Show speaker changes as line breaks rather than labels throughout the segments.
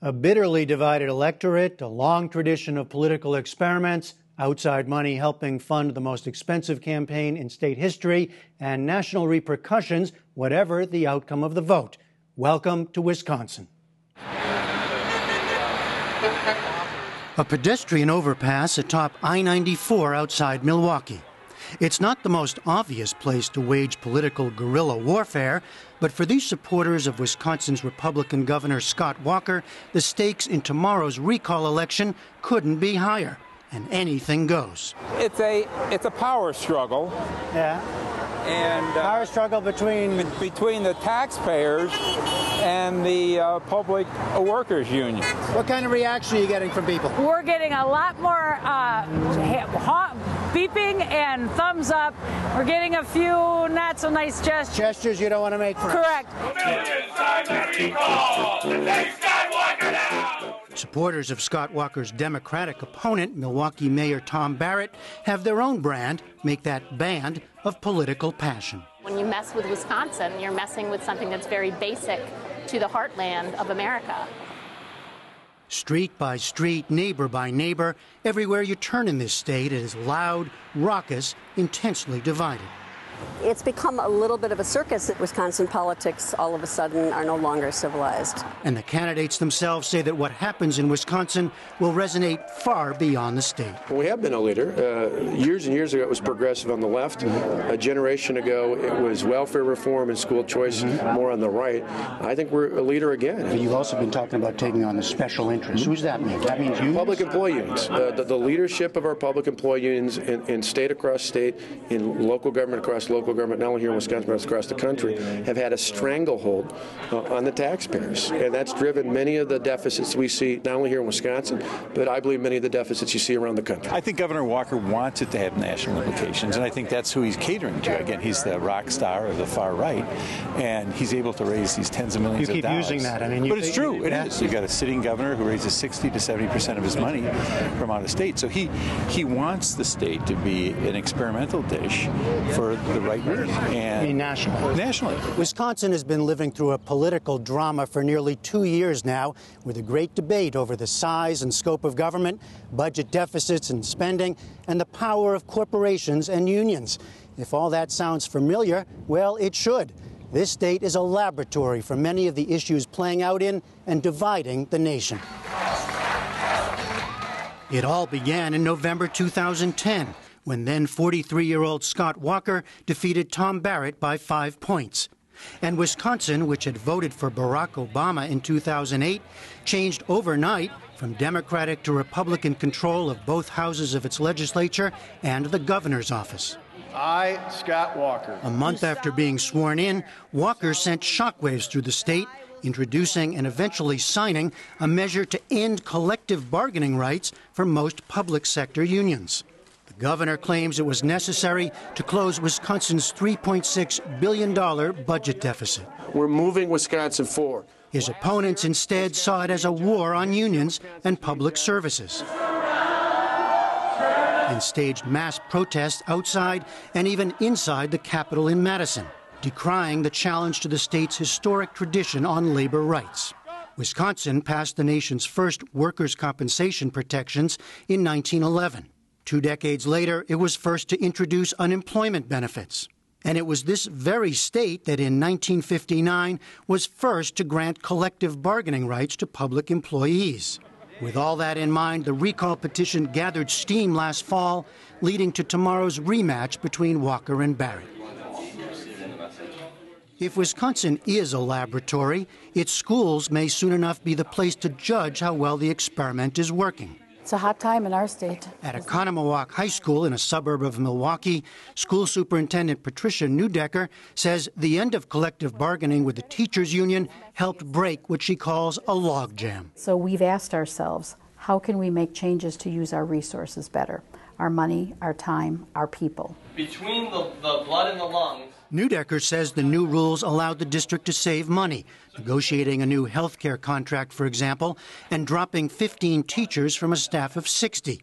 A bitterly divided electorate, a long tradition of political experiments, outside money helping fund the most expensive campaign in state history, and national repercussions, whatever the outcome of the vote. Welcome to Wisconsin. A pedestrian overpass atop I-94 outside Milwaukee. It's not the most obvious place to wage political guerrilla warfare, but for these supporters of Wisconsin's Republican Governor Scott Walker, the stakes in tomorrow's recall election couldn't be higher, and anything goes.
It's a power struggle.
Yeah.
And
power struggle between
the taxpayers and the public workers union.
What kind of reaction are you getting from people?
We're getting a lot more beeping and thumbs up. We're getting a few not so nice gestures.
Gestures you don't want to make for
Correct.
Supporters of Scott Walker's Democratic opponent, Milwaukee Mayor Tom Barrett, have their own brand, make that band of political passion.
When you mess with Wisconsin, you're messing with something that's very basic to the heartland of America.
Street by street, neighbor by neighbor, everywhere you turn in this state, it is loud, raucous, intensely divided.
It's become a little bit of a circus that Wisconsin politics all of a sudden are no longer civilized.
And the candidates themselves say that what happens in Wisconsin will resonate far beyond the state.
We have been a leader. Years and years ago, it was progressive on the left. A generation ago, it was welfare reform and school choice, more on the right. I think we're a leader again.
But you've also been talking about taking on the special interests. Who's that mean? That means you?
Public employee unions. The leadership of our public employee unions in state across state, in local government across local government, not only here in Wisconsin, but across the country, have had a stranglehold on the taxpayers. And that's driven many of the deficits we see, not only here in Wisconsin, but I believe many of the deficits you see around the country.
I think Governor Walker wants it to have national implications, and I think that's who he's catering to. Again, he's the rock star of the far right, and he's able to raise these tens of millions of dollars.
You keep using that. I mean,
but it's true. It is. You've got a sitting governor who raises 60 to 70% of his money from out of state. So he wants the state to be an experimental dish for the right reason. And
nationally. Wisconsin has been living through a political drama for nearly 2 years now, with a great debate over the size and scope of government, budget deficits and spending, and the power of corporations and unions. If all that sounds familiar, well, it should. This state is a laboratory for many of the issues playing out in and dividing the nation. It all began in November 2010. When then 43-year-old Scott Walker defeated Tom Barrett by 5 points. And Wisconsin, which had voted for Barack Obama in 2008, changed overnight from Democratic to Republican control of both houses of its legislature and the governor's office.
I, Scott Walker.
A month after being sworn in, Walker sent shockwaves through the state, introducing and eventually signing a measure to end collective bargaining rights for most public sector unions. The governor claims it was necessary to close Wisconsin's $3.6 billion budget deficit.
We're moving Wisconsin forward.
His opponents instead saw it as a war on unions and public services, and staged mass protests outside and even inside the Capitol in Madison, decrying the challenge to the state's historic tradition on labor rights. Wisconsin passed the nation's first workers' compensation protections in 1911. 2 decades later, it was first to introduce unemployment benefits. And it was this very state that in 1959 was first to grant collective bargaining rights to public employees. With all that in mind, the recall petition gathered steam last fall, leading to tomorrow's rematch between Walker and Barrett. If Wisconsin is a laboratory, its schools may soon enough be the place to judge how well the experiment is working.
It's a hot time in our state.
At Economowoc High School in a suburb of Milwaukee, school superintendent Patricia Neudecker says the end of collective bargaining with the teachers union helped break what she calls a logjam.
So we've asked ourselves, how can we make changes to use our resources better? Our money, our time, our people.
Between the blood and the lungs.
Neudecker says the new rules allowed the district to save money, negotiating a new health care contract, for example, and dropping 15 teachers from a staff of 60,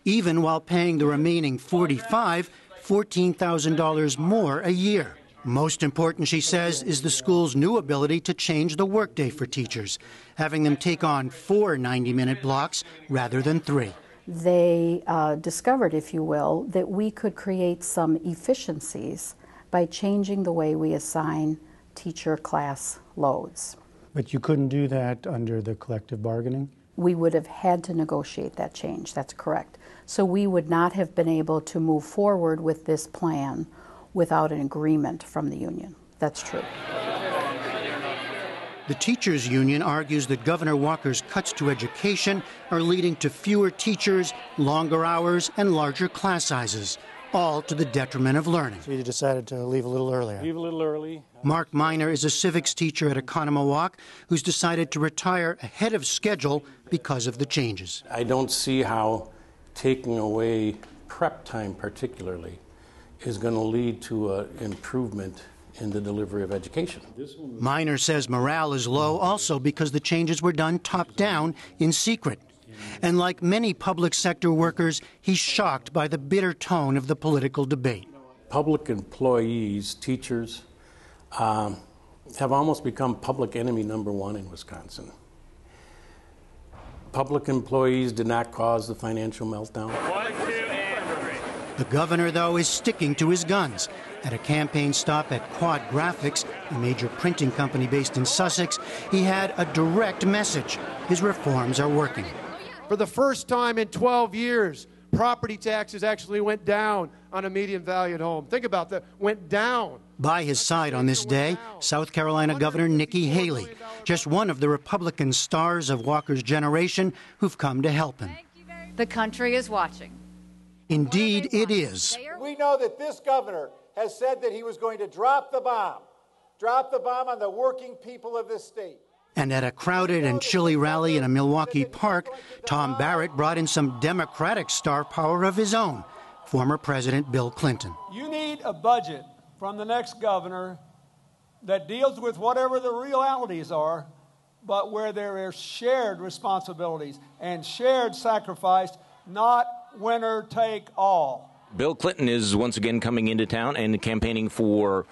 even while paying the remaining 45 $14,000 more a year. Most important, she says, is the school's new ability to change the workday for teachers, having them take on 4 90-minute blocks rather than 3.
They discovered, if you will, that we could create some efficiencies by changing the way we assign teacher class loads.
But you couldn't do that under the collective bargaining?
We would have had to negotiate that change, that's correct. So we would not have been able to move forward with this plan without an agreement from the union. That's true.
The teachers' union argues that Governor Walker's cuts to education are leading to fewer teachers, longer hours, and larger class sizes, all to the detriment of learning.
So you decided to leave a little earlier?
Leave a little early.
Mark Miner is a civics teacher at Economawalk who's decided to retire ahead of schedule because of the changes.
I don't see how taking away prep time particularly is going to lead to an improvement in the delivery of education.
Miner says morale is low also because the changes were done top-down in secret. And like many public sector workers, he's shocked by the bitter tone of the political debate.
Public employees, teachers, have almost become public enemy number one in Wisconsin. Public employees did not cause the financial meltdown.
The governor, though, is sticking to his guns. At a campaign stop at Quad Graphics, a major printing company based in Sussex, he had a direct message. His reforms are working.
For the first time in 12 years, property taxes actually went down on a median valued home. Think about that, went down.
By his side on this day, South Carolina Governor Nikki Haley, just one of the Republican stars of Walker's generation who've come to help him.
The country is watching.
Indeed, it is.
We know that this governor has said that he was going to drop the bomb on the working people of this state.
And at a crowded and chilly rally in a Milwaukee park, Tom Barrett brought in some Democratic star power of his own, former President Bill Clinton.
You need a budget from the next governor that deals with whatever the realities are, but where there are shared responsibilities and shared sacrifice, not winner take all.
Bill Clinton is once again coming into town and campaigning for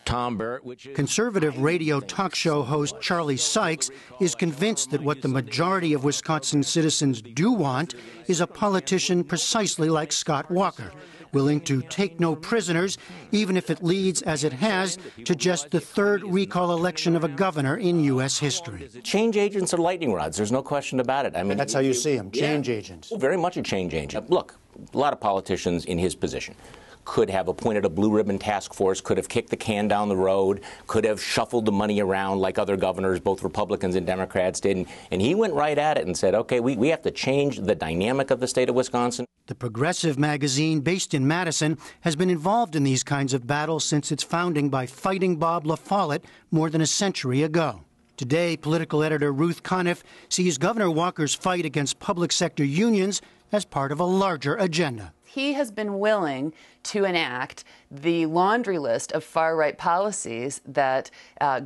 Tom Barrett,
Conservative radio talk show host Charlie Sykes is convinced that what the majority of Wisconsin citizens do want is a politician precisely like Scott Walker, willing to take no prisoners, even if it leads, as it has, to just the 3rd recall election of a governor in U.S. history.
Change agents are lightning rods. There's no question about it. I mean,
that's how you see them, change agents.
Very much a change agent. Look, a lot of politicians in his position could have appointed a blue ribbon task force, could have kicked the can down the road, could have shuffled the money around like other governors, both Republicans and Democrats did. And he went right at it and said, okay, we have to change the dynamic of the state of Wisconsin.
The Progressive magazine, based in Madison, has been involved in these kinds of battles since its founding by Fighting Bob La Follette more than a century ago. Today, political editor Ruth Conniff sees Governor Walker's fight against public sector unions as part of a larger agenda.
He has been willing to enact the laundry list of far-right policies that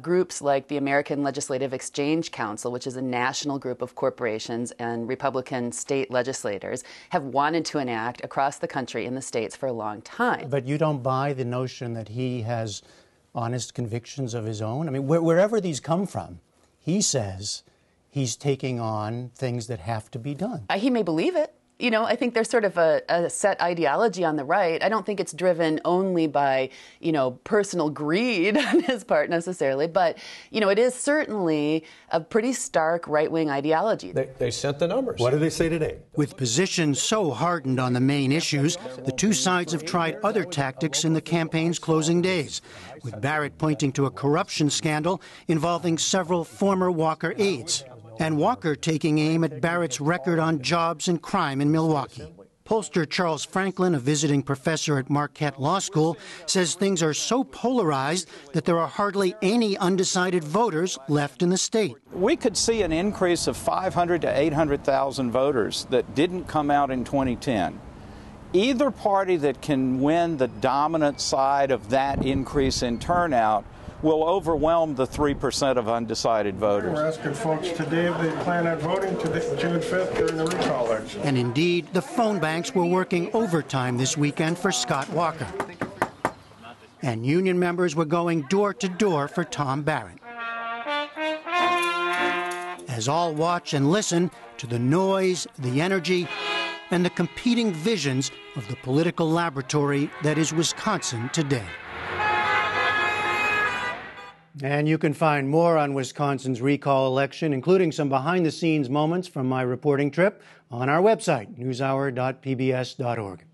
groups like the American Legislative Exchange Council, which is a national group of corporations and Republican state legislators, have wanted to enact across the country in the states for a long time.
But you don't buy the notion that he has honest convictions of his own? I mean, wherever these come from, he says he's taking on things that have to be done.
He may believe it. You know, I think there's sort of a set ideology on the right. I don't think it's driven only by, personal greed on his part necessarily, but, it is certainly a pretty stark right-wing ideology.
They sent the numbers.
What do they say today?
With positions so hardened on the main issues, the two sides have tried other tactics in the campaign's closing days, with Barrett pointing to a corruption scandal involving several former Walker aides, and Walker taking aim at Barrett's record on jobs and crime in Milwaukee. Pollster Charles Franklin, a visiting professor at Marquette Law School, says things are so polarized that there are hardly any undecided voters left in the state.
We could see an increase of 500 to 800,000 voters that didn't come out in 2010. Either party that can win the dominant side of that increase in turnout will overwhelm the 3% of undecided voters.
We're asking folks today if they plan on voting today, June 5th during the recall election.
And indeed, the phone banks were working overtime this weekend for Scott Walker. and union members were going door to door for Tom Barrett. As all watch and listen to the noise, the energy, and the competing visions of the political laboratory that is Wisconsin today.
And you can find more on Wisconsin's recall election, including some behind-the-scenes moments from my reporting trip, on our website, newshour.pbs.org.